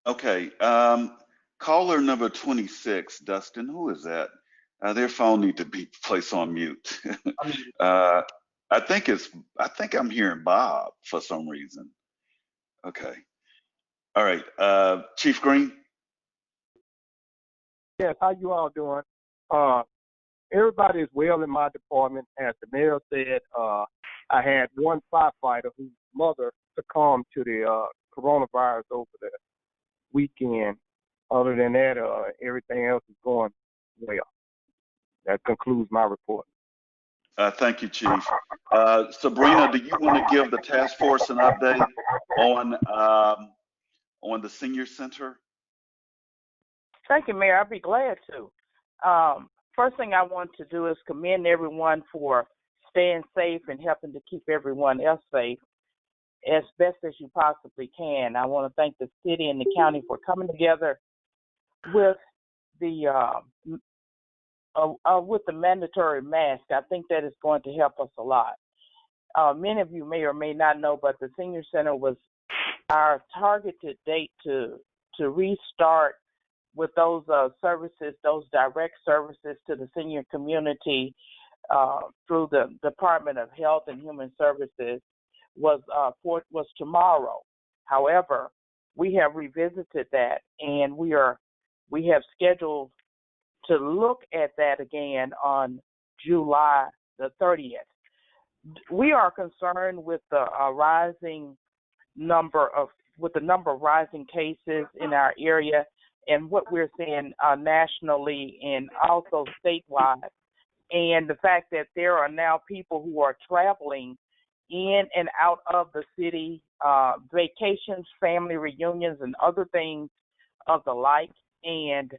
Okay. Caller number 26, Dustin, who is that? Their phone need to be placed on mute. I think I'm hearing Bob for some reason. Okay. All right. Chief Green. Yes, how you all doing? everybody is well in my department. As the mayor said, I had one firefighter whose mother succumbed to the coronavirus over the weekend. Other than that, everything else is going well. That concludes my report. Thank you, Chief. Sabrina, do you want to give the task force an update on the senior center? Thank you, Mayor. I'd be glad to. First thing I want to do is commend everyone for staying safe and helping to keep everyone else safe as best as you possibly can. I want to thank the city and the county for coming together with the mandatory mask. I think that is going to help us a lot. Many of you may or may not know, but the senior center was our targeted date to restart with those services, those direct services to the senior community through the Department of Health and Human Services was tomorrow. However, we have revisited that, and we have scheduled to look at that again on July the 30th. We are concerned with the number of rising cases in our area and what we're seeing nationally and also statewide, and the fact that there are now people who are traveling in and out of the city, vacations, family reunions, and other things of the like. And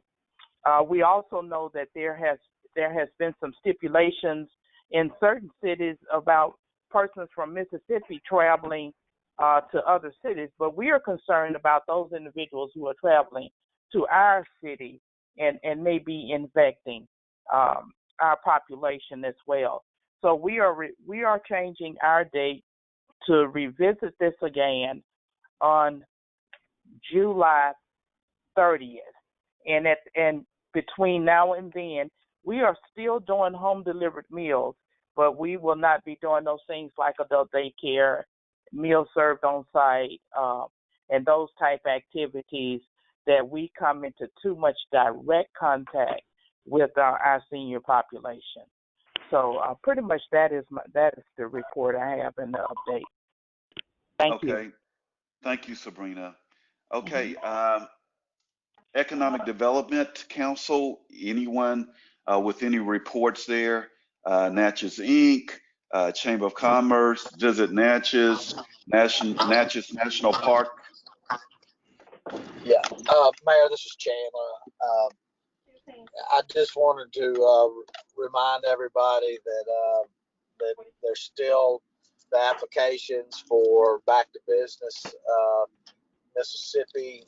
we also know that there has been some stipulations in certain cities about persons from Mississippi traveling to other cities, but we are concerned about those individuals who are traveling to our city and may be infecting our population as well. So we are changing our date to revisit this again on July 30th, and between now and then, we are still doing home delivered meals, but we will not be doing those things like adult daycare, meals served on site, and those type activities that we come into too much direct contact with our senior population. So pretty much that is the report I have in the update. Thank you. Okay, thank you, Sabrina. Okay, Economic Development Council, anyone with any reports there? Natchez Inc., Chamber of Commerce, Visit Natchez, Natchez National Park. Yeah, Mayor, this is Chandler. I just wanted to remind everybody that there's still the applications for back to business Mississippi,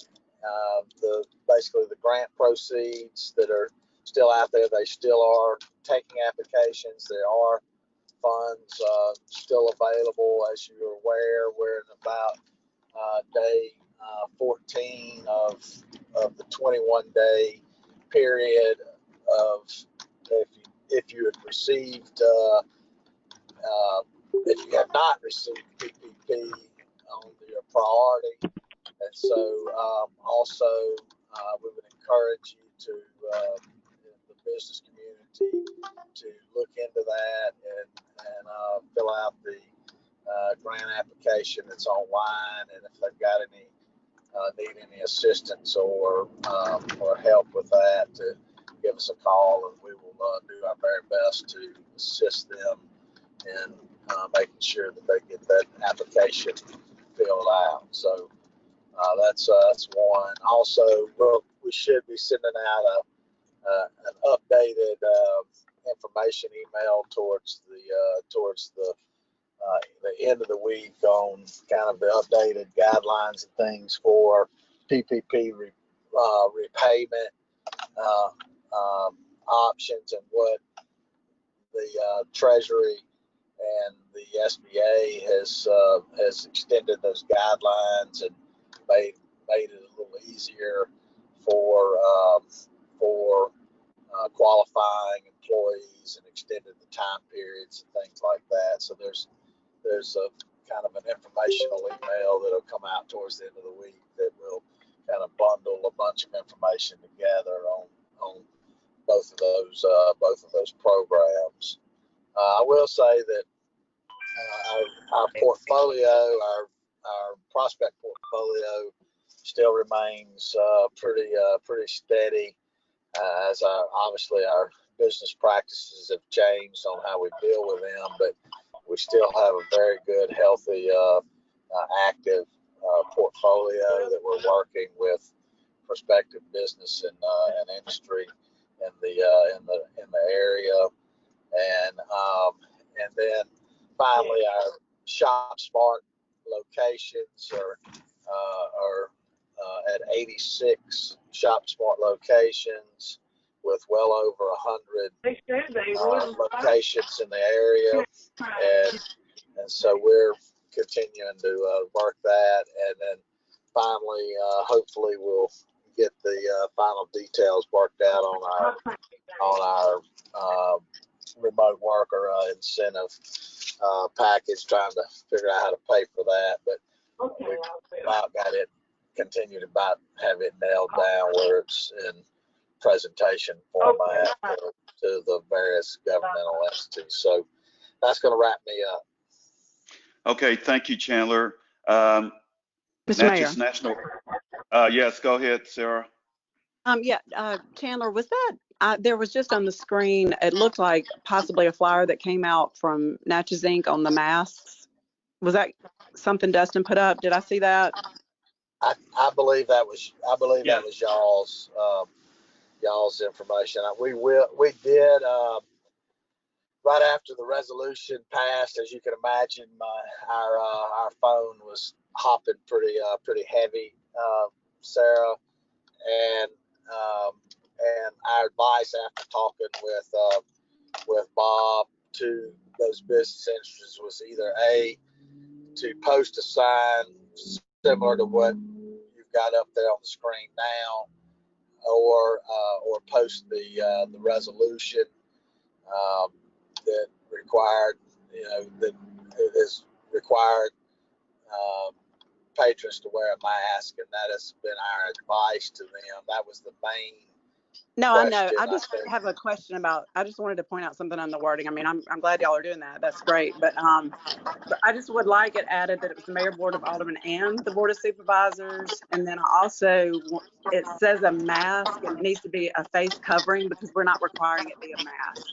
basically the grant proceeds that are still out there. They still are taking applications. There are funds still available. As you're aware, we're in about day 14 of the 21-day period of if you had received if you have not received PPP on your priority. And so also we would encourage you to the business community to look into that and fill out the grant application that's online, and if they've got any need any assistance or help with that, to give us a call, and we will do our very best to assist them in making sure that they get that application filled out. So that's one. Also, we should be sending out an updated information email towards the end of the week on kind of the updated guidelines and things for PPP repayment options, and what the Treasury and the SBA has extended those guidelines and made it a little easier for qualifying employees, and extended the time periods and things like that. So there's a kind of an informational email that'll come out towards the end of the week that will kind of bundle a bunch of information together on both of those programs. I will say that our portfolio, our prospect portfolio, still remains pretty steady. As obviously our business practices have changed on how we deal with them, but we still have a very good, healthy, active portfolio that we're working with prospective business and industry in the area, and then finally our Shop Smart locations are at 86 Shop Smart locations with well over 100 locations in the area, and so we're continuing to work that, and then finally, hopefully, we'll get the final details worked out on our remote worker incentive package. Trying to figure out how to pay for that, but we've about got it. Continue to about have it nailed down where it's in presentation format to the various governmental entities. So that's going to wrap me up. Okay, thank you, Chandler. Mr. Natchez Mayor. National. Yes, go ahead, Sarah. Chandler, was that there was just on the screen, it looked like possibly a flyer that came out from Natchez Inc. on the masks. Was that something Dustin put up? Did I see that? I believe that was that was y'all's information. We did right after the resolution passed. As you can imagine, our phone was hopping pretty heavy, Sarah, and our advice after talking with Bob to those business interests was either to post a sign similar to what you've got up there on the screen now, or post the resolution that required, that is required patrons to wear a mask, and that has been our advice to them. That was the main. No, I know. I just have a question about. I just wanted to point out something on the wording. I mean, I'm glad y'all are doing that. That's great. But I just would like it added that it was the mayor, board of aldermen, and the board of supervisors. And then also, it says a mask, and it needs to be a face covering because we're not requiring it be a mask.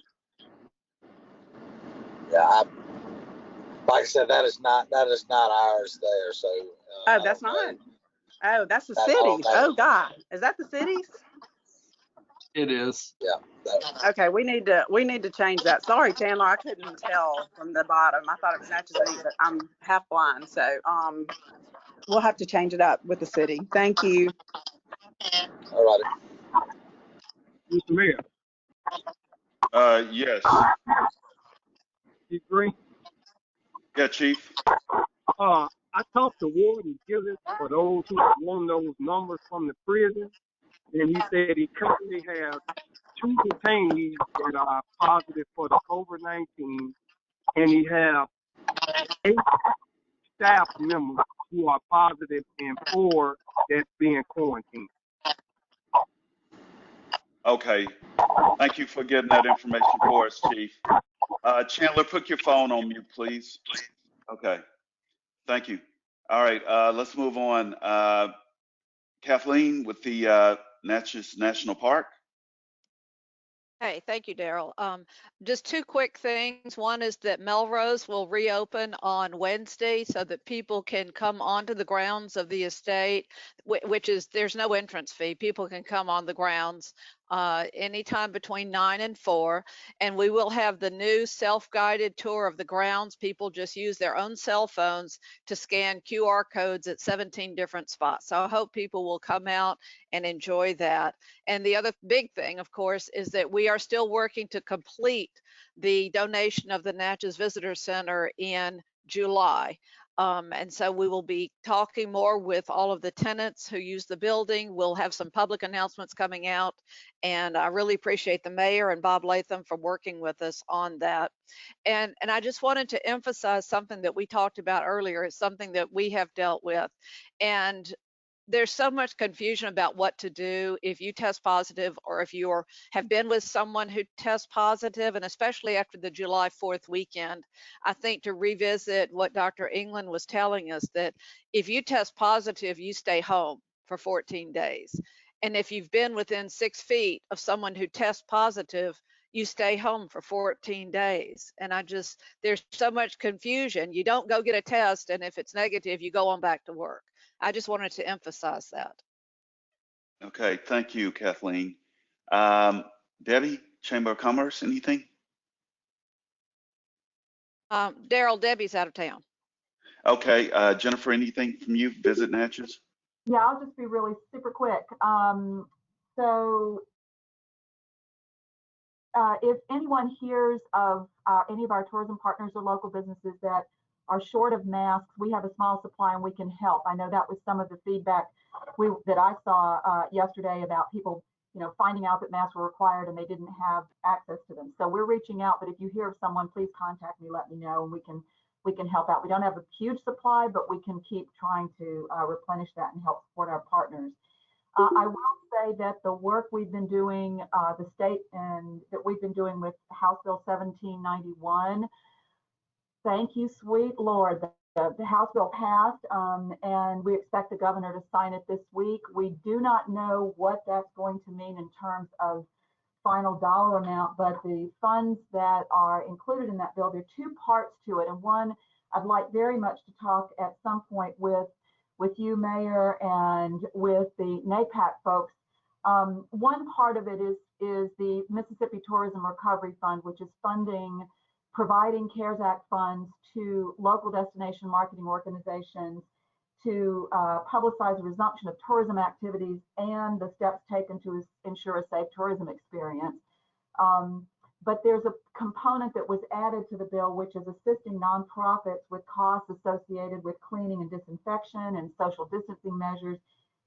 Yeah, like I said, that is not ours there. So. Oh, that's not. Oh, that's the city's. Oh God, is that the city's? It is. Yeah. Okay, we need to change that. Sorry, Chandler, I couldn't tell from the bottom. I thought it was Natchez Inc., but I'm half blind, so we'll have to change it up with the city. Thank you. All right. Mr. Mayor. Yes. You agree? Yeah, Chief. I talked to Warden Gillis for those who want those numbers from the prison, and he said he currently has 2 detainees that are positive for the COVID-19, and he has 8 staff members who are positive and 4 that's being quarantined. Okay. Thank you for getting that information for us, Chief. Chandler, put your phone on mute, please. Okay. Thank you. All right. Let's move on. Kathleen with the Natchez National Park. Hey, thank you, Daryl. Just 2 quick things. One is that Melrose will reopen on Wednesday so that people can come onto the grounds of the estate, which is there's no entrance fee. People can come on the grounds anytime between 9 and 4, and we will have the new self-guided tour of the grounds. People just use their own cell phones to scan QR codes at 17 different spots. So I hope people will come out and enjoy that. And the other big thing, of course, is that we are still working to complete the donation of the Natchez Visitor Center in July. And so we will be talking more with all of the tenants who use the building. We'll have some public announcements coming out, and I really appreciate the mayor and Bob Latham for working with us on that. And I just wanted to emphasize something that we talked about earlier. It's something that we have dealt with, and there's so much confusion about what to do if you test positive or if you have been with someone who tests positive, and especially after the July 4th weekend. I think to revisit what Dr. England was telling us, that if you test positive, you stay home for 14 days. And if you've been within 6 feet of someone who tests positive, you stay home for 14 days. And there's so much confusion. You don't go get a test, and if it's negative, you go on back to work. I just wanted to emphasize that. Okay, thank you, Kathleen. Debbie, Chamber of Commerce, anything? Daryl, Debbie's out of town. Okay, Jennifer, anything from you? Visit Natchez? Yeah, I'll just be really super quick. If anyone hears of any of our tourism partners or local businesses that are short of masks, we have a small supply and we can help. I know that was some of the feedback that I saw yesterday about people, finding out that masks were required and they didn't have access to them. So we're reaching out, but if you hear of someone, please contact me, let me know, and we can help out. We don't have a huge supply, but we can keep trying to replenish that and help support our partners. I will say that the work we've been doing, the state and that we've been doing with House Bill 1791, thank you, sweet Lord. The House bill passed, and we expect the governor to sign it this week. We do not know what that's going to mean in terms of final dollar amount, but the funds that are included in that bill, there are two parts to it. And one, I'd like very much to talk at some point with you, Mayor, and with the NAPAC folks. One part of it is the Mississippi Tourism Recovery Fund, which is providing CARES Act funds to local destination marketing organizations to publicize the resumption of tourism activities and the steps taken to ensure a safe tourism experience. But there's a component that was added to the bill, which is assisting nonprofits with costs associated with cleaning and disinfection and social distancing measures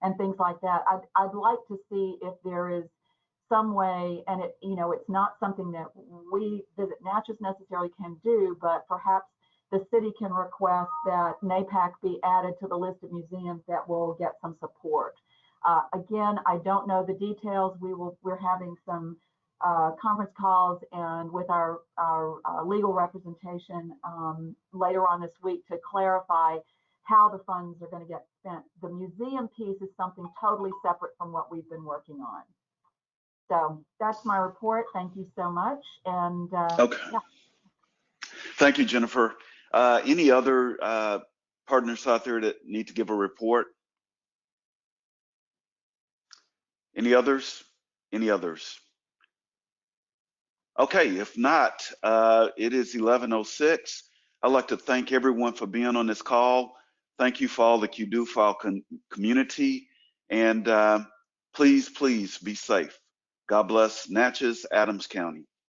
and things like that. I'd like to see if there is some way, and it's not something that we Visit Natchez necessarily can do, but perhaps the city can request that NAPAC be added to the list of museums that will get some support. Again, I don't know the details. We're having some conference calls and with our legal representation later on this week to clarify how the funds are going to get spent. The museum piece is something totally separate from what we've been working on. So that's my report. Thank you so much. And okay. Yeah. Thank you, Jennifer. Any other partners out there that need to give a report? Any others? Any others? Okay, if not, it is 11:06. I'd like to thank everyone for being on this call. Thank you for all that you do for our community. And please, please be safe. God bless Natchez, Adams County.